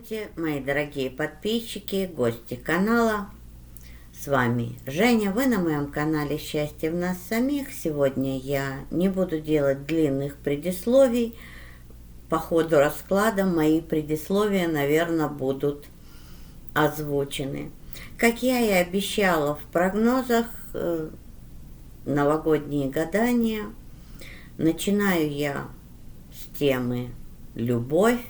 Здравствуйте, мои дорогие подписчики, гости канала. С вами Женя. Вы на моем канале «Счастье в нас самих». Сегодня я не буду делать длинных предисловий. По ходу расклада мои предисловия, наверное, будут озвучены. Как я и обещала в прогнозах, новогодние гадания, начинаю я с темы «Любовь».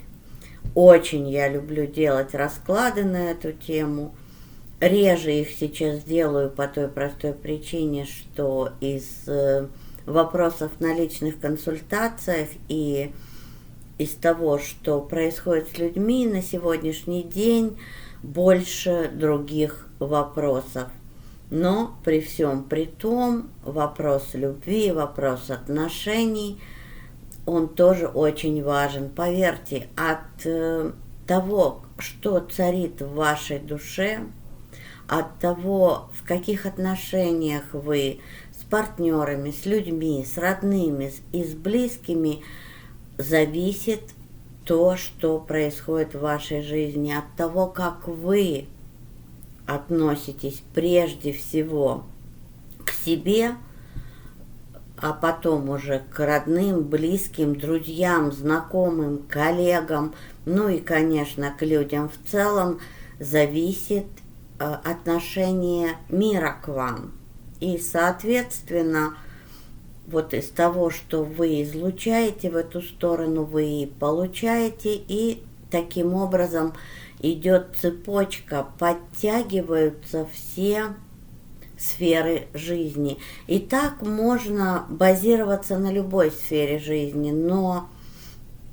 Очень я люблю делать расклады на эту тему. Реже их сейчас делаю по той простой причине, что из вопросов на личных консультациях и из того, что происходит с людьми на сегодняшний день, больше других вопросов. Но при всем при том, вопрос любви, вопрос отношений, он тоже очень важен. Поверьте, от того, что царит в вашей душе, от того, в каких отношениях вы с партнерами, с людьми, с родными и с близкими, зависит то, что происходит в вашей жизни, от того, как вы относитесь прежде всего к себе, а потом уже к родным, близким, друзьям, знакомым, коллегам, ну и, конечно, к людям в целом, зависит отношение мира к вам. И, соответственно, вот из того, что вы излучаете в эту сторону, вы и получаете, и таким образом идет цепочка, подтягиваются все сферы жизни. И так можно базироваться на любой сфере жизни, но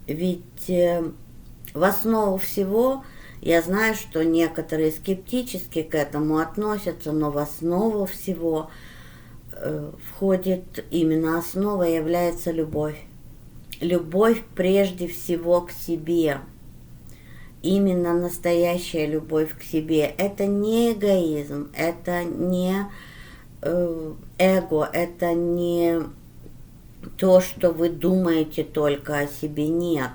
ведь в основу всего, я знаю, что некоторые скептически к этому относятся, но в основу всего входит, именно основа является любовь. Любовь прежде всего к себе. Именно настоящая любовь к себе. Это не эгоизм, это не эго, это не то, что вы думаете только о себе. Нет.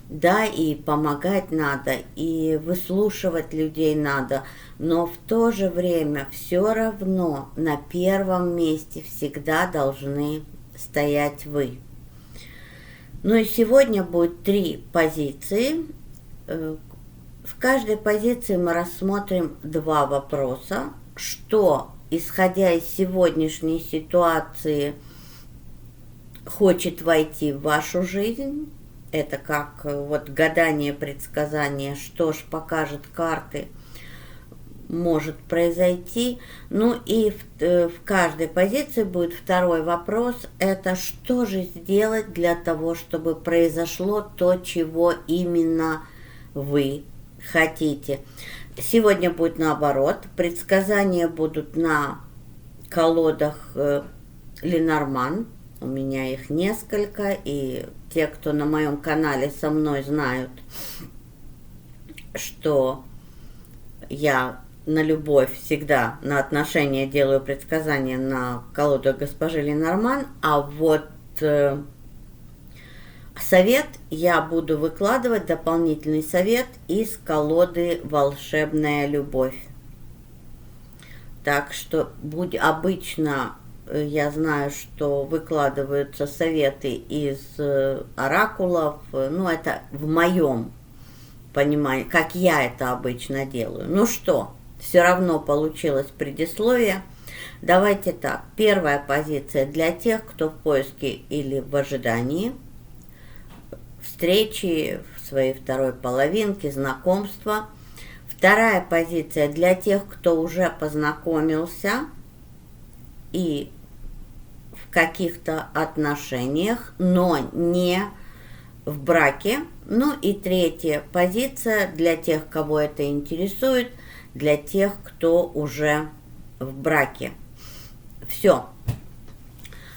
Да, и помогать надо, и выслушивать людей надо, но в то же время все равно на первом месте всегда должны стоять вы. Ну и сегодня будет 3 позиции. В каждой позиции мы рассмотрим 2 вопроса, что, исходя из сегодняшней ситуации, хочет войти в вашу жизнь. Это как вот гадание, предсказание, что ж покажет карты, может произойти. Ну и в каждой позиции будет 2 вопрос, это что же сделать для того, чтобы произошло то, чего именно вы хотите. Сегодня будет наоборот. Предсказания будут на колодах Ленорман. У меня их несколько, и те, кто на моем канале со мной, знают, что я на любовь всегда, на отношения делаю предсказания на колодах госпожи Ленорман, а вот совет я буду выкладывать, дополнительный совет из колоды «Волшебная любовь». Так что обычно я знаю, что выкладываются советы из оракулов, ну это в моем понимании, как я это обычно делаю. Ну что, все равно получилось предисловие. Давайте так, 1 позиция для тех, кто в поиске или в ожидании встречи, в своей второй половинке, знакомства. 2 позиция для тех, кто уже познакомился и в каких-то отношениях, но не в браке. Ну и 3 позиция для тех, кого это интересует, для тех, кто уже в браке. Все.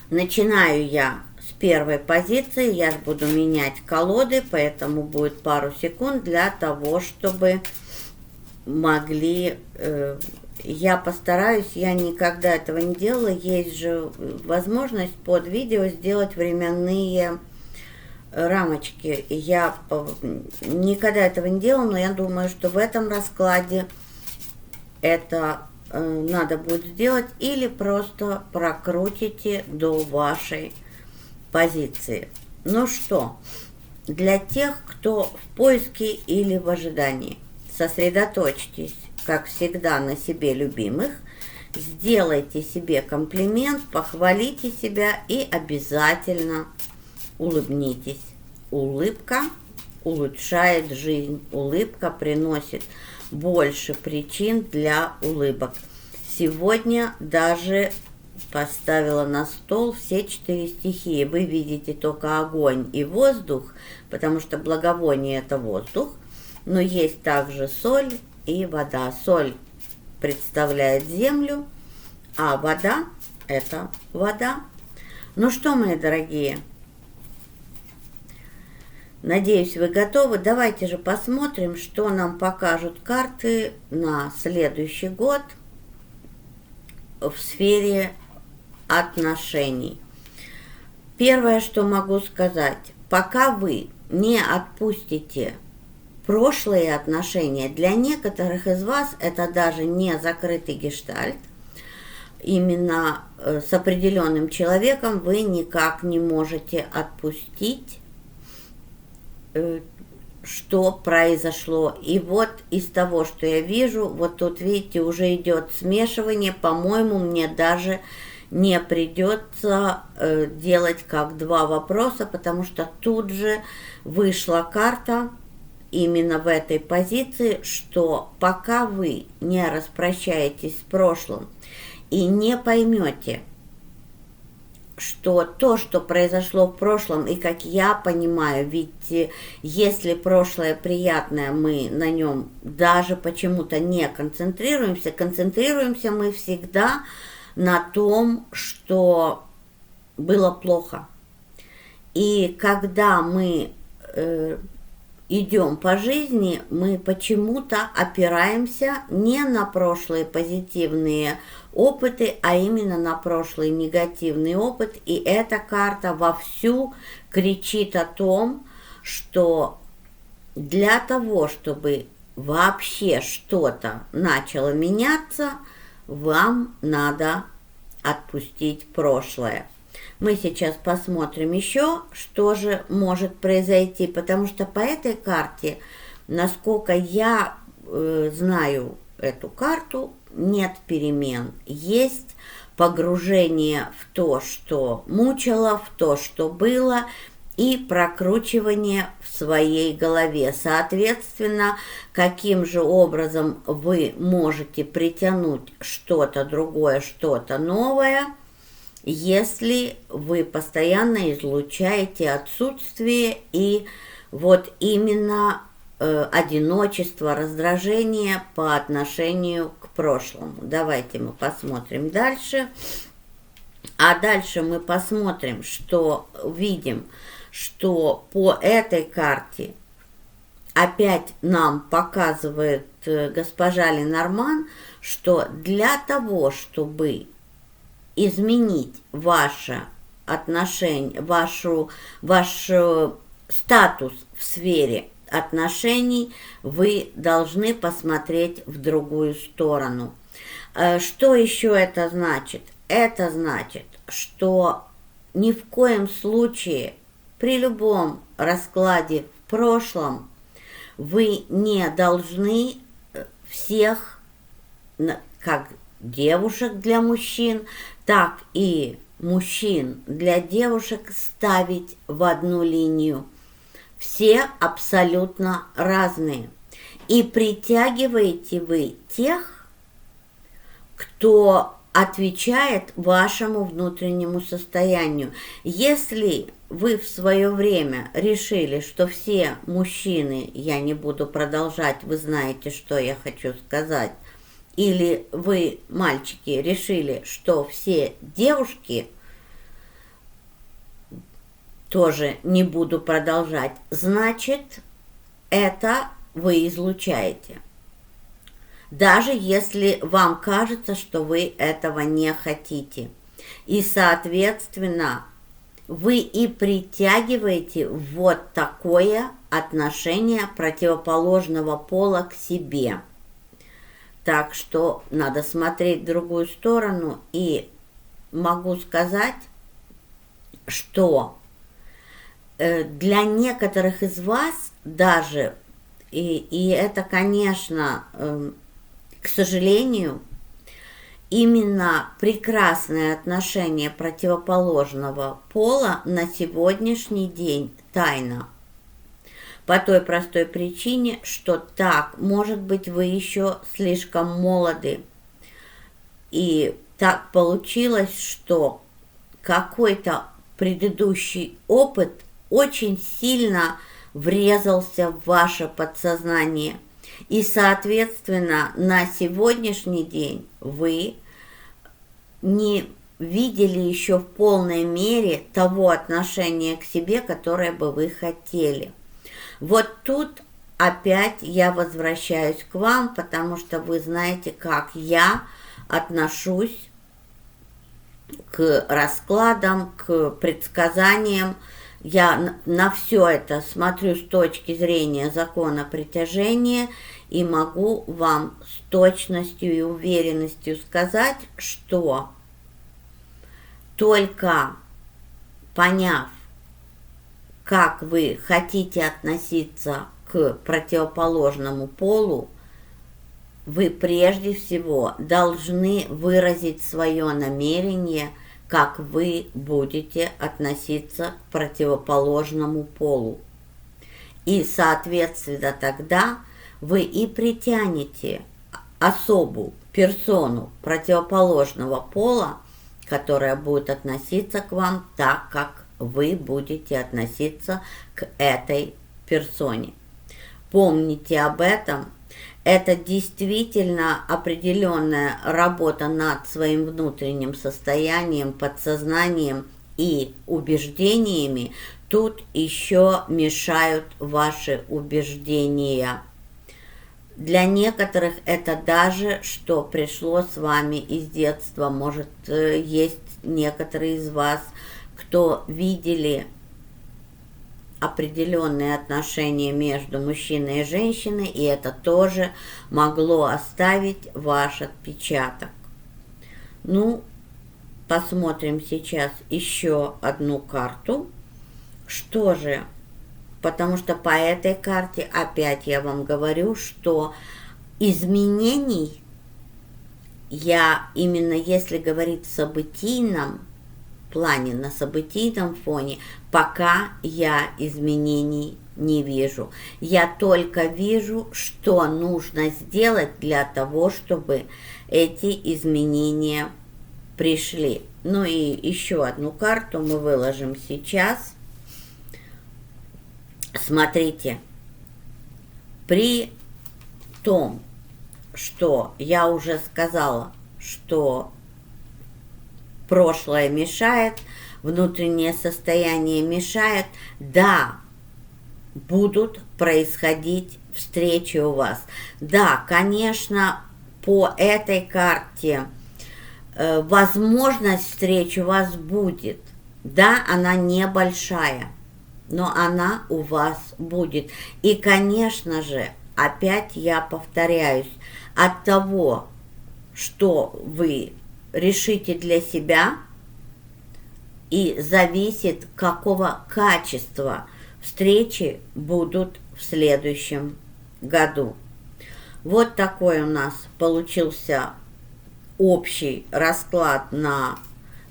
Начинаю я с 1 позиции, я буду менять колоды, поэтому будет пару секунд для того, чтобы могли... Я постараюсь, я никогда этого не делала, есть же возможность под видео сделать временные рамочки. Я никогда этого не делала, но я думаю, что в этом раскладе это надо будет сделать, или просто прокрутите до вашей позиции. Ну что, для тех, кто в поиске или в ожидании, сосредоточьтесь, как всегда, на себе любимых, сделайте себе комплимент, похвалите себя и обязательно улыбнитесь. Улыбка улучшает жизнь, улыбка приносит больше причин для улыбок. Сегодня даже поставила на стол все 4 стихии. Вы видите только огонь и воздух, потому что благовоние – это воздух, но есть также соль и вода. Соль представляет землю, а вода – это вода. Ну что, мои дорогие, надеюсь, вы готовы. Давайте же посмотрим, что нам покажут карты на следующий год в сфере отношений. Первое, что могу сказать, пока вы не отпустите прошлые отношения, для некоторых из вас это даже не закрытый гештальт, именно с определенным человеком вы никак не можете отпустить, что произошло. И вот из того, что я вижу, вот тут, видите, уже идет смешивание. По-моему, мне даже не придется делать как 2 вопроса, потому что тут же вышла карта именно в этой позиции, что пока вы не распрощаетесь с прошлым и не поймете, что то, что произошло в прошлом, и как я понимаю, ведь если прошлое приятное, мы на нем даже почему-то не концентрируемся, концентрируемся мы всегда на том, что было плохо. И когда мы идем по жизни, мы почему-то опираемся не на прошлые позитивные опыты, а именно на прошлый негативный опыт. И эта карта вовсю кричит о том, что для того, чтобы вообще что-то начало меняться, вам надо отпустить прошлое. Мы сейчас посмотрим еще, что же может произойти, потому что по этой карте, насколько я знаю эту карту, нет перемен. Есть погружение в то, что мучило, в то, что было, и прокручивание в своей голове. Соответственно, каким же образом вы можете притянуть что-то другое, что-то новое, если вы постоянно излучаете отсутствие и вот именно одиночество, раздражение по отношению к прошлому. Давайте мы посмотрим дальше. А дальше мы посмотрим, что видим, что по этой карте опять нам показывает госпожа Ленорман, что для того, чтобы изменить ваше отношение, ваш статус в сфере отношений, вы должны посмотреть в другую сторону. Что еще это значит? Это значит, что ни в коем случае при любом раскладе в прошлом вы не должны всех, как девушек для мужчин, так и мужчин для девушек, ставить в одну линию. Все абсолютно разные. И притягиваете вы тех, кто отвечает вашему внутреннему состоянию. Если вы в свое время решили, что все мужчины, я не буду продолжать, вы знаете, что я хочу сказать, или вы, мальчики, решили, что все девушки, тоже не буду продолжать, значит, это вы излучаете. Даже если вам кажется, что вы этого не хотите. И, соответственно, вы и притягиваете вот такое отношение противоположного пола к себе. Так что надо смотреть в другую сторону, и могу сказать, что для некоторых из вас даже, и это, конечно, к сожалению, именно прекрасное отношение противоположного пола на сегодняшний день тайна. По той простой причине, что так, может быть, вы еще слишком молоды. И так получилось, что какой-то предыдущий опыт очень сильно врезался в ваше подсознание. И, соответственно, на сегодняшний день вы не видели еще в полной мере того отношения к себе, которое бы вы хотели. Вот тут опять я возвращаюсь к вам, потому что вы знаете, как я отношусь к раскладам, к предсказаниям. Я на все это смотрю с точки зрения закона притяжения и могу вам с точностью и уверенностью сказать, что только поняв, как вы хотите относиться к противоположному полу, вы прежде всего должны выразить свое намерение, как вы будете относиться к противоположному полу. И, соответственно, тогда вы и притянете особу, персону противоположного пола, которая будет относиться к вам так, как вы будете относиться к этой персоне. Помните об этом. Это действительно определенная работа над своим внутренним состоянием, подсознанием и убеждениями. Тут еще мешают ваши убеждения. Для некоторых это даже, что пришло с вами из детства. Может, есть некоторые из вас, кто видели определенные отношения между мужчиной и женщиной, и это тоже могло оставить ваш отпечаток. Ну, посмотрим сейчас еще одну карту. Что же? Потому что по этой карте опять я вам говорю, что изменений, я именно если говорить в событийном плане, на событийном фоне, пока я изменений не вижу. Я только вижу, что нужно сделать для того, чтобы эти изменения пришли. Ну и еще одну карту мы выложим сейчас. Смотрите, при том, что я уже сказала, что прошлое мешает, внутреннее состояние мешает, да, будут происходить встречи у вас. Да, конечно, по этой карте возможность встреч у вас будет. Да, она небольшая, но она у вас будет. И, конечно же, опять я повторяюсь, от того, что вы решите для себя, и зависит, какого качества встречи будут в следующем году. Вот такой у нас получился общий расклад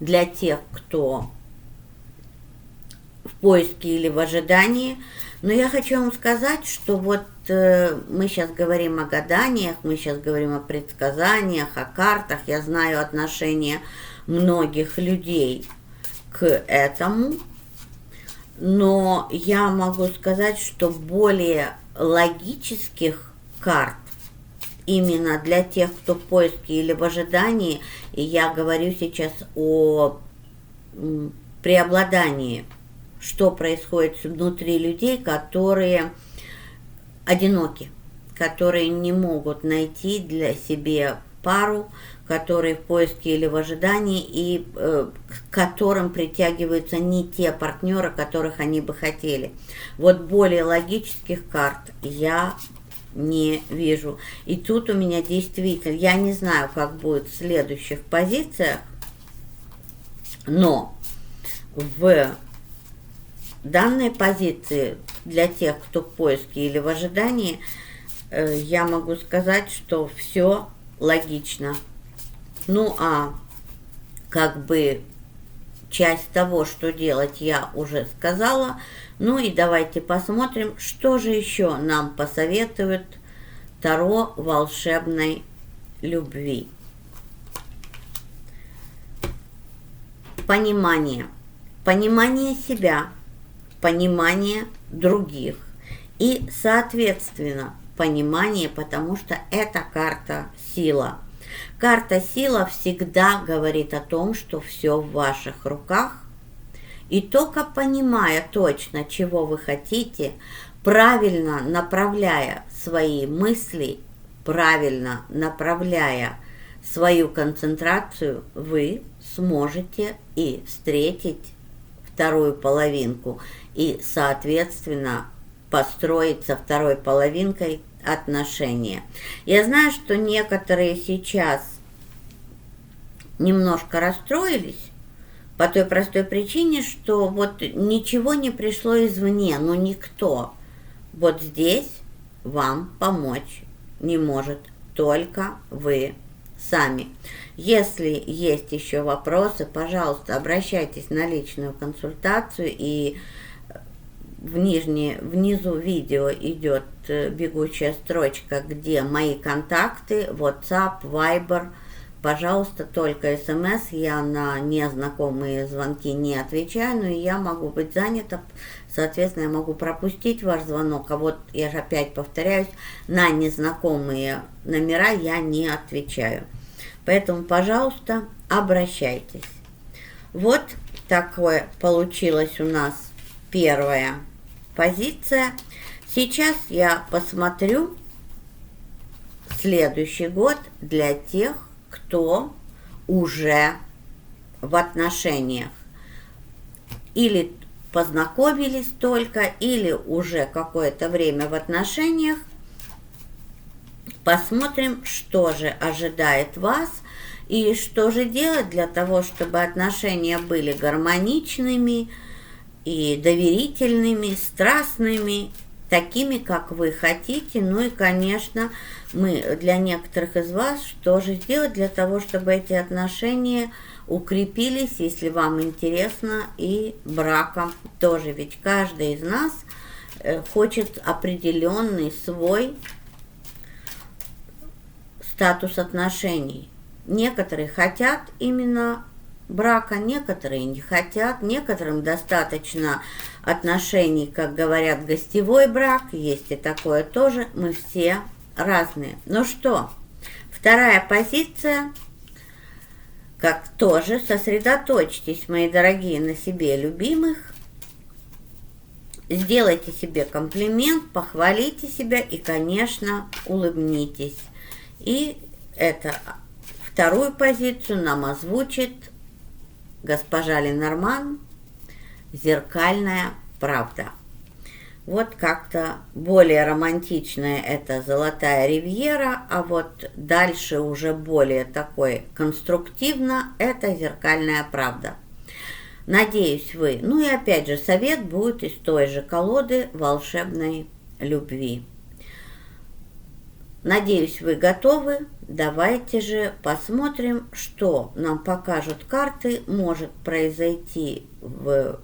для тех, кто в поиске или в ожидании. Но я хочу вам сказать, что вот мы сейчас говорим о гаданиях, мы сейчас говорим о предсказаниях, о картах. Я знаю отношение многих людей к этому, но я могу сказать, что более логических карт именно для тех, кто в поиске или в ожидании, и я говорю сейчас о преобладании, что происходит внутри людей, которые одиноки, которые не могут найти для себя пару, которые в поиске или в ожидании, и к которым притягиваются не те партнеры, которых они бы хотели. Вот более логических карт я не вижу. И тут у меня действительно, я не знаю, как будет в следующих позициях, но в данной позиции для тех, кто в поиске или в ожидании, я могу сказать, что все логично. Ну а как бы часть того, что делать, я уже сказала. Ну и давайте посмотрим, что же еще нам посоветует Таро волшебной любви. Понимание. Понимание себя, понимание других и, соответственно, понимание, потому что это карта сила. Карта сила всегда говорит о том, что все в ваших руках. И только понимая точно, чего вы хотите, правильно направляя свои мысли, правильно направляя свою концентрацию, вы сможете и встретить вторую половинку и, соответственно, построить со второй половинкой отношения. Я знаю, что некоторые сейчас немножко расстроились по той простой причине, что вот ничего не пришло извне, но никто вот здесь вам помочь не может, только вы сами. Если есть еще вопросы, пожалуйста, обращайтесь на личную консультацию, и внизу видео идет бегущая строчка, где мои контакты, WhatsApp, Viber. Пожалуйста, только СМС, я на незнакомые звонки не отвечаю, но и я могу быть занята, соответственно, я могу пропустить ваш звонок, а вот я же опять повторяюсь, на незнакомые номера я не отвечаю. Поэтому, пожалуйста, обращайтесь. Вот такое получилась у нас первая позиция. Сейчас я посмотрю следующий год для тех, кто уже в отношениях. Или познакомились только, или уже какое-то время в отношениях. Посмотрим, что же ожидает вас и что же делать для того, чтобы отношения были гармоничными и доверительными, страстными, такими, как вы хотите. Ну и, конечно, для некоторых из вас, что же сделать для того, чтобы эти отношения укрепились, если вам интересно, и браком тоже. Ведь каждый из нас хочет определенный свой статус отношений. Некоторые хотят именно брака, некоторые не хотят, некоторым достаточно отношений, как говорят, гостевой брак, есть и такое тоже, мы все разные. Ну что, вторая позиция, как тоже сосредоточьтесь, мои дорогие, на себе любимых, сделайте себе комплимент, похвалите себя и, конечно, улыбнитесь. И вторую позицию нам озвучит госпожа Ленорман, «Зеркальная правда». Вот как-то более романтичная это «Золотая ривьера», а вот дальше уже более такой конструктивно это «Зеркальная правда». Надеюсь, вы... Ну и опять же, совет будет из той же колоды волшебной любви. Надеюсь, вы готовы. Давайте же посмотрим, что нам покажут карты, может произойти в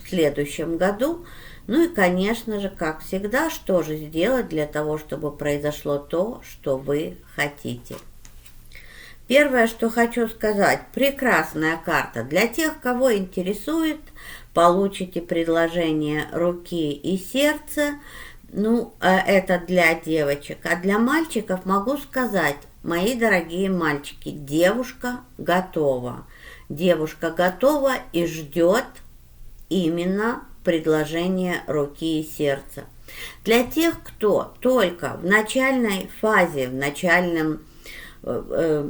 следующем году. Ну и, конечно же, как всегда, что же сделать для того, чтобы произошло то, что вы хотите. Первое, что хочу сказать, прекрасная карта. Для тех, кого интересует, получите предложение руки и сердца. Ну, это для девочек. А для мальчиков могу сказать, мои дорогие мальчики, девушка готова. Девушка готова и ждет именно предложение руки и сердца. Для тех, кто только в начальной фазе, в начальном в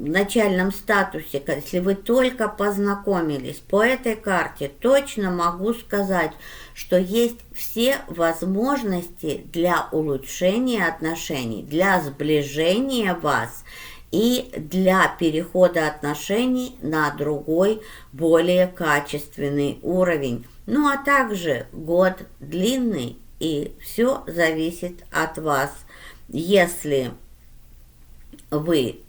начальном статусе, если вы только познакомились, по этой карте точно могу сказать, что есть все возможности для улучшения отношений, для сближения вас и для перехода отношений на другой, более качественный уровень. Ну а также год длинный, и все зависит от вас. Если вы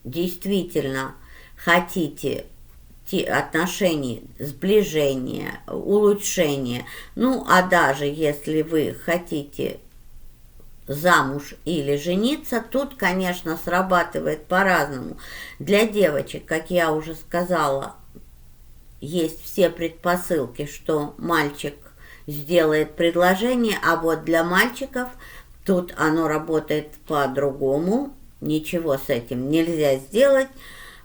действительно хотите отношений, сближения, улучшения, ну а даже если вы хотите замуж или жениться, тут, конечно, срабатывает по-разному. Для девочек, как я уже сказала, есть все предпосылки, что мальчик сделает предложение, а вот для мальчиков тут оно работает по-другому, ничего с этим нельзя сделать.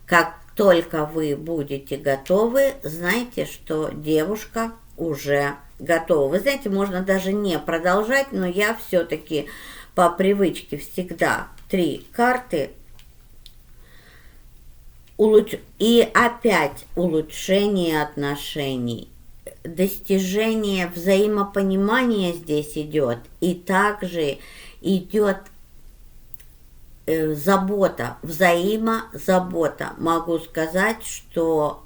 Как только вы будете готовы, знайте, что девушка уже готова. Вы знаете, можно даже не продолжать, но я все-таки по привычке всегда 3 карты. И опять улучшение отношений, достижение взаимопонимания здесь идет, и также идет забота, взаимозабота. Могу сказать, что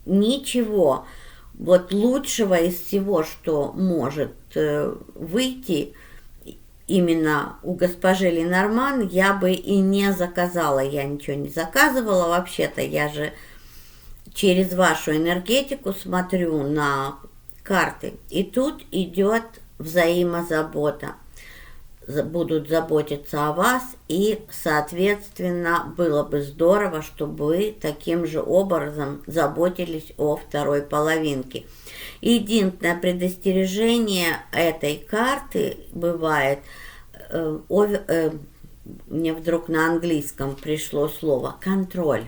ничего вот лучшего из всего, что может выйти именно у госпожи Ленорман, я бы и не заказала. Я ничего не заказывала. Вообще-то я же через вашу энергетику смотрю на карты. И тут идет взаимозабота. Будут заботиться о вас, и, соответственно, было бы здорово, чтобы вы таким же образом заботились о второй половинке. Единственное предостережение этой карты бывает, мне вдруг на английском пришло слово «контроль».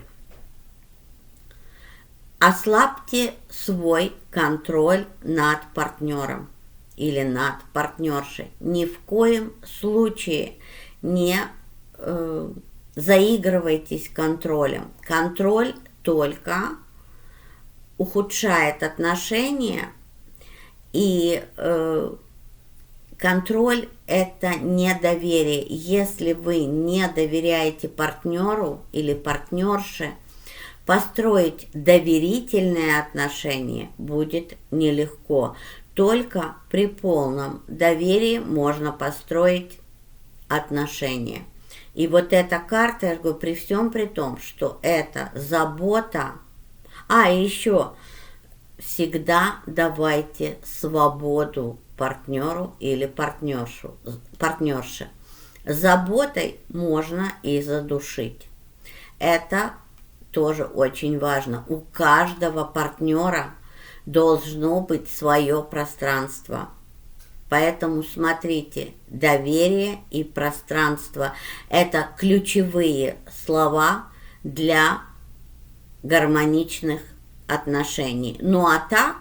Ослабьте свой контроль над партнером или над партнершей. Ни в коем случае не заигрывайтесь контролем. Контроль только ухудшает отношения, и контроль – это недоверие. Если вы не доверяете партнеру или партнерше, построить доверительные отношения будет нелегко. Только при полном доверии можно построить отношения. И вот эта карта, я говорю, при всем при том, что это забота. А еще всегда давайте свободу партнеру или партнерше. Заботой можно и задушить. Это тоже очень важно. У каждого партнера должно быть свое пространство. Поэтому смотрите, доверие и пространство – это ключевые слова для гармоничных отношений. Ну а так,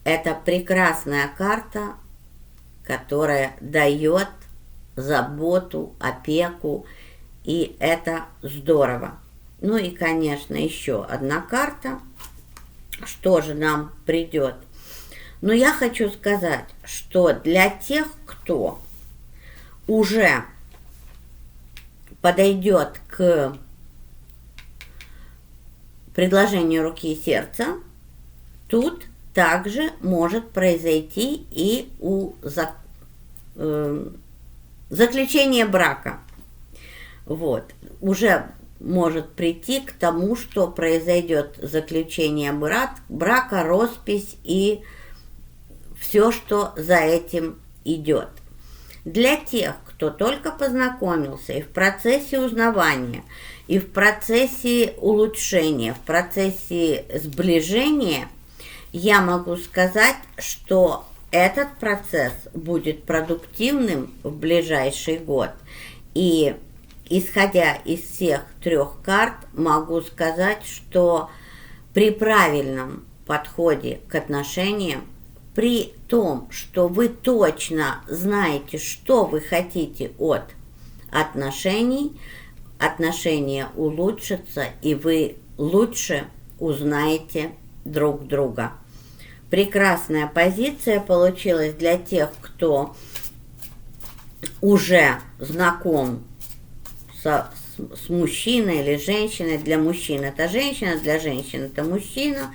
это прекрасная карта, которая дает заботу, опеку, и это здорово. Ну и, конечно, еще одна карта. Что же нам придет? Но я хочу сказать, что для тех, кто уже подойдет к предложению руки и сердца, тут также может произойти и заключение брака. Вот. Уже может прийти к тому, что произойдет заключение брака, роспись и все, что за этим идет. Для тех, кто только познакомился и в процессе узнавания, и в процессе улучшения, в процессе сближения, я могу сказать, что этот процесс будет продуктивным в ближайший год. И исходя из всех 3 карт, могу сказать, что при правильном подходе к отношениям, при том, что вы точно знаете, что вы хотите от отношений, отношения улучшатся, и вы лучше узнаете друг друга. Прекрасная позиция получилась для тех, кто уже знаком с мужчиной или женщиной. Для мужчин это женщина, для женщин это мужчина.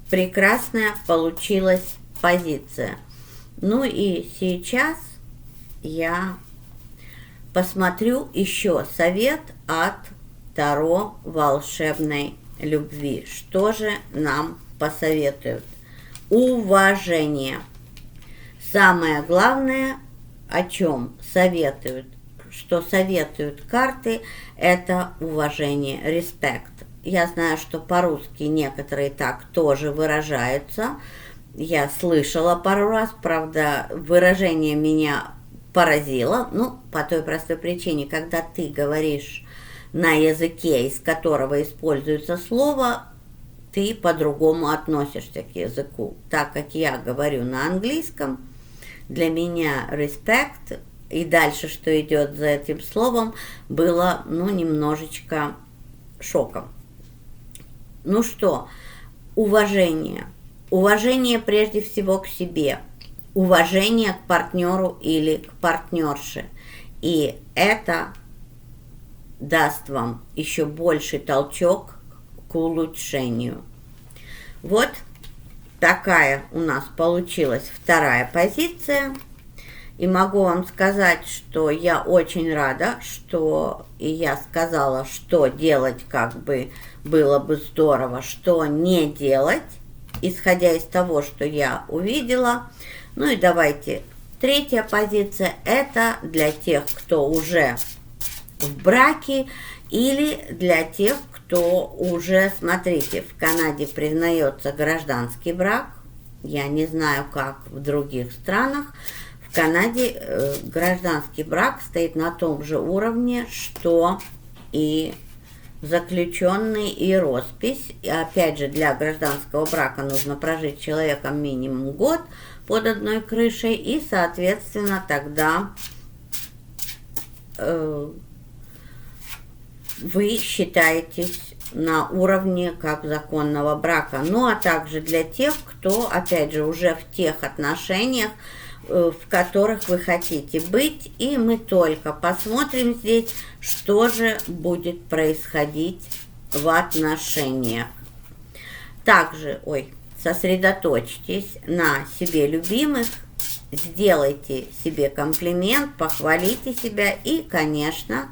Прекрасная получилась позиция. Ну и сейчас я посмотрю еще совет от Таро волшебной любви. Что же нам посоветуют? Уважение. Самое главное, о чем советуют, что советуют карты, это уважение, респект. Я знаю, что по-русски некоторые так тоже выражаются. Я слышала пару раз, правда, выражение меня поразило. Ну, по той простой причине, когда ты говоришь на языке, из которого используется слово, ты по-другому относишься к языку. Так как я говорю на английском, для меня респект и дальше, что идет за этим словом, было, немножечко шоком. Ну что, уважение. Уважение прежде всего к себе. Уважение к партнеру или к партнерше. И это даст вам еще больший толчок к улучшению. Вот такая у нас получилась вторая позиция. И могу вам сказать, что я очень рада, что и я сказала, что делать как бы было бы здорово, что не делать, исходя из того, что я увидела. Ну и давайте, третья позиция, это для тех, кто уже в браке, или для тех, кто уже, смотрите, в Канаде признается гражданский брак. Я не знаю, как в других странах. В Канаде гражданский брак стоит на том же уровне, что и заключенный и роспись. И опять же, для гражданского брака нужно прожить с человеком минимум год под одной крышей, и, соответственно, тогда вы считаетесь на уровне как законного брака. Ну, а также для тех, кто, опять же, уже в тех отношениях, в которых вы хотите быть. И мы только посмотрим здесь, что же будет происходить в отношениях. Также, сосредоточьтесь на себе любимых, сделайте себе комплимент, похвалите себя и, конечно,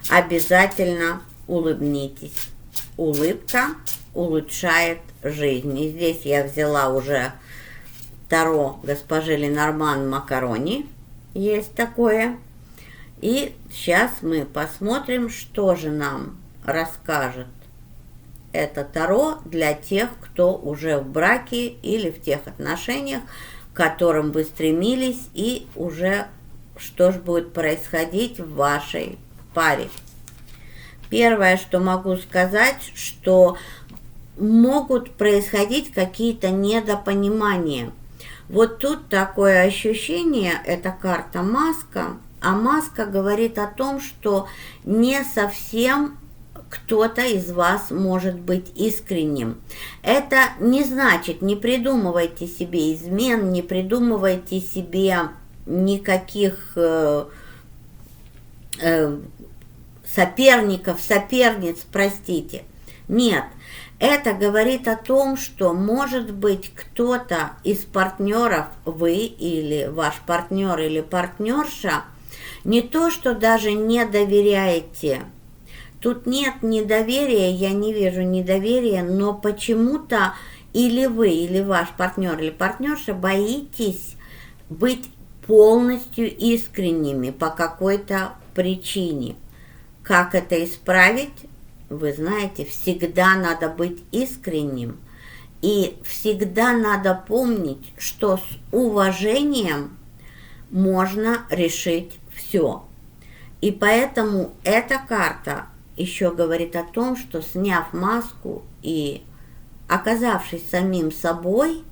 обязательно улыбнитесь. Улыбка улучшает жизнь. И здесь я взяла уже Таро госпожи Ленорман Макарони. Есть такое. И сейчас мы посмотрим, что же нам расскажет это Таро для тех, кто уже в браке или в тех отношениях, к которым вы стремились, и уже что же будет происходить в вашей паре. Первое, что могу сказать, что могут происходить какие-то недопонимания. Вот тут такое ощущение, это карта маска, а маска говорит о том, что не совсем кто-то из вас может быть искренним. Это не значит, не придумывайте себе измен, не придумывайте себе никаких соперниц, простите. Нет, это говорит о том, что, может быть, кто-то из партнеров, вы или ваш партнер или партнерша, не то, что даже не доверяете. Тут нет недоверия, я не вижу недоверия, но почему-то или вы, или ваш партнер или партнерша боитесь быть полностью искренними по какой-то причине. Как это исправить? Вы знаете, всегда надо быть искренним, и всегда надо помнить, что с уважением можно решить все. И поэтому эта карта еще говорит о том, что, сняв маску и оказавшись самим собой,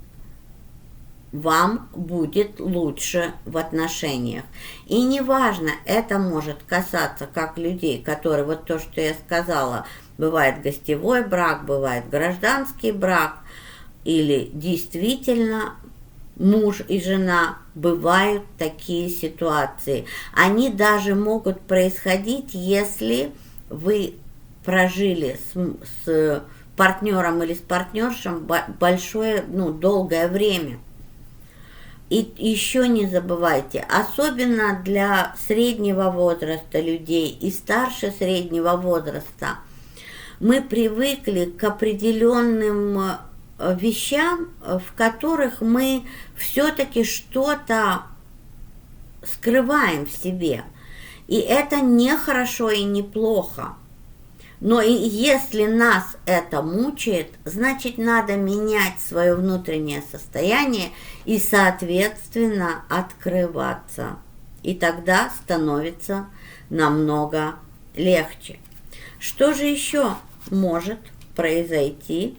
вам будет лучше в отношениях. И неважно, это может касаться как людей, которые, вот то, что я сказала, бывает гостевой брак, бывает гражданский брак, или действительно муж и жена, бывают такие ситуации. Они даже могут происходить, если вы прожили с партнером или с партнершем большое, долгое время. И еще не забывайте, особенно для среднего возраста людей и старше среднего возраста, мы привыкли к определенным вещам, в которых мы все-таки что-то скрываем в себе. И это не хорошо и не плохо. Но и если нас это мучает, значит, надо менять свое внутреннее состояние и, соответственно, открываться. И тогда становится намного легче. Что же еще может произойти?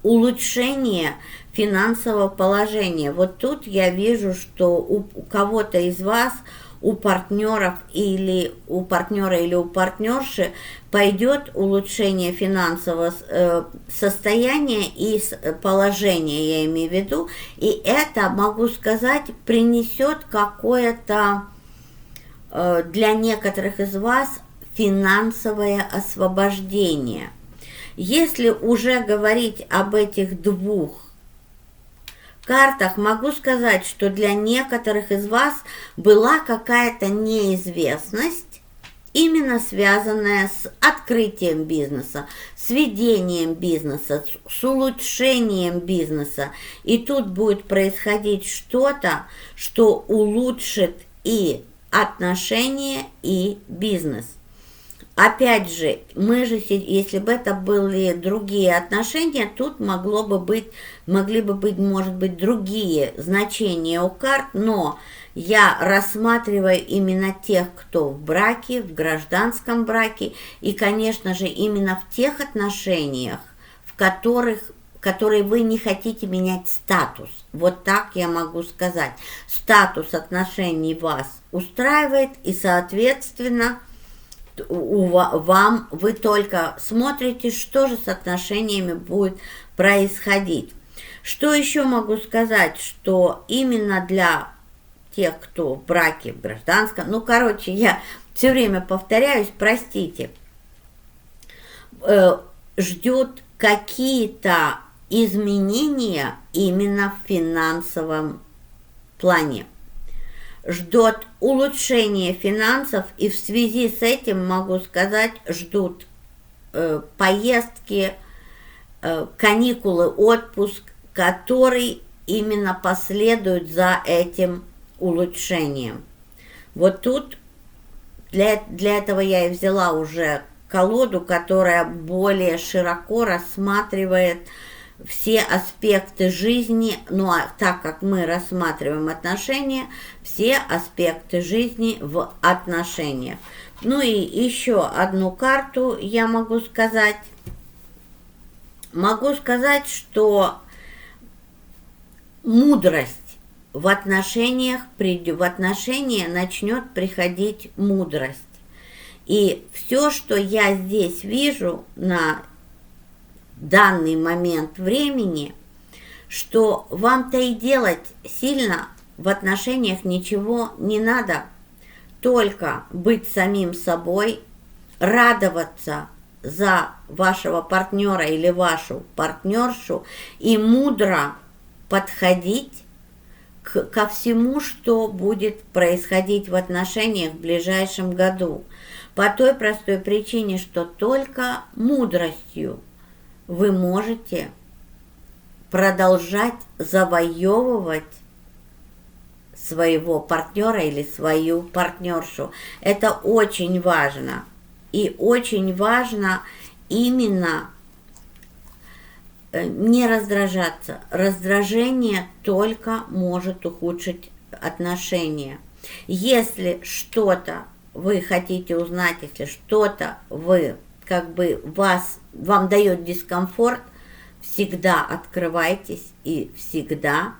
Улучшение финансового положения. Вот тут я вижу, что у кого-то из вас, у партнера или у партнерши пойдет улучшение финансового состояния и положения, я имею в виду, и это, могу сказать, принесет какое-то для некоторых из вас финансовое освобождение. Если уже говорить об этих двух картах, могу сказать, что для некоторых из вас была какая-то неизвестность, именно связанная с открытием бизнеса, с ведением бизнеса, с улучшением бизнеса. И тут будет происходить что-то, что улучшит и отношения, и бизнес. Опять же, если бы это были другие отношения, тут могли бы быть, может быть, другие значения у карт, но я рассматриваю именно тех, кто в браке, в гражданском браке, и, конечно же, именно в тех отношениях, которые вы не хотите менять статус. Вот так я могу сказать. Статус отношений вас устраивает, и, соответственно, вы только смотрите, что же с отношениями будет происходить. Что еще могу сказать, что именно для тех, кто в браке, в гражданском, я все время повторяюсь, простите, ждут какие-то изменения именно в финансовом плане. Ждет улучшения финансов, и в связи с этим, могу сказать, ждут поездки, каникулы, отпуск, который именно последует за этим улучшением. Вот тут для этого я и взяла уже колоду, которая более широко рассматривает все аспекты жизни, а так как мы рассматриваем отношения, все аспекты жизни в отношениях. И еще одну карту я могу сказать. Могу сказать, что мудрость в отношения начнет приходить мудрость. И все, что я здесь вижу на данный момент времени, что вам-то и делать сильно в отношениях ничего не надо, только быть самим собой, радоваться за вашего партнера или вашу партнершу и мудро подходить ко всему, что будет происходить в отношениях в ближайшем году. По той простой причине, что только мудростью вы можете продолжать завоевывать своего партнера или свою партнершу. Это очень важно. И очень важно именно не раздражаться. Раздражение только может ухудшить отношения. Если что-то вы хотите узнать, если что-то вам дает дискомфорт, всегда открывайтесь и всегда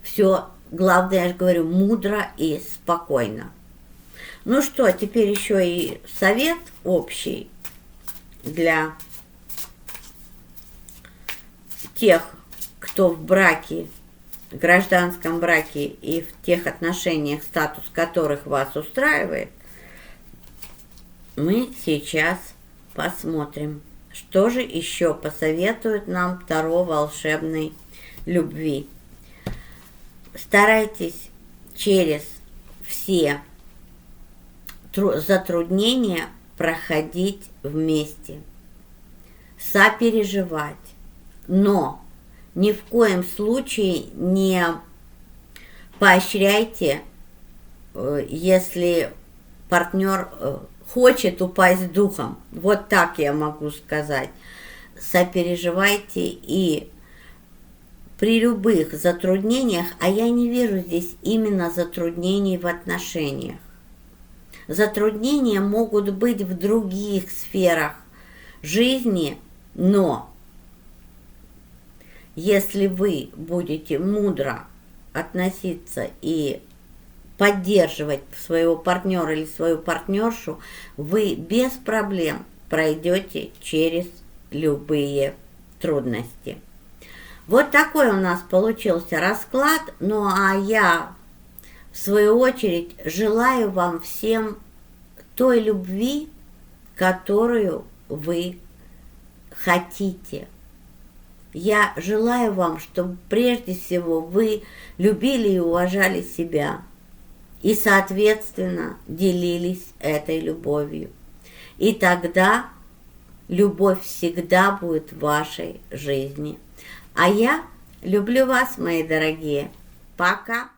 все, главное, я же говорю, мудро и спокойно. Ну что, теперь еще и совет общий для тех, кто в браке, гражданском браке и в тех отношениях, статус которых вас устраивает. Мы сейчас посмотрим, что же еще посоветует нам Таро волшебной любви. Старайтесь через все затруднения проходить вместе, сопереживать, но ни в коем случае не поощряйте, если партнер хочет упасть духом. Вот так я могу сказать. Сопереживайте и при любых затруднениях, а я не вижу здесь именно затруднений в отношениях. Затруднения могут быть в других сферах жизни, но если вы будете мудро относиться и поддерживать своего партнера или свою партнершу, вы без проблем пройдете через любые трудности. Вот такой у нас получился расклад. Ну а я, в свою очередь, желаю вам всем той любви, которую вы хотите. Я желаю вам, чтобы прежде всего вы любили и уважали себя и, соответственно, делились этой любовью. И тогда любовь всегда будет в вашей жизни. А я люблю вас, мои дорогие. Пока!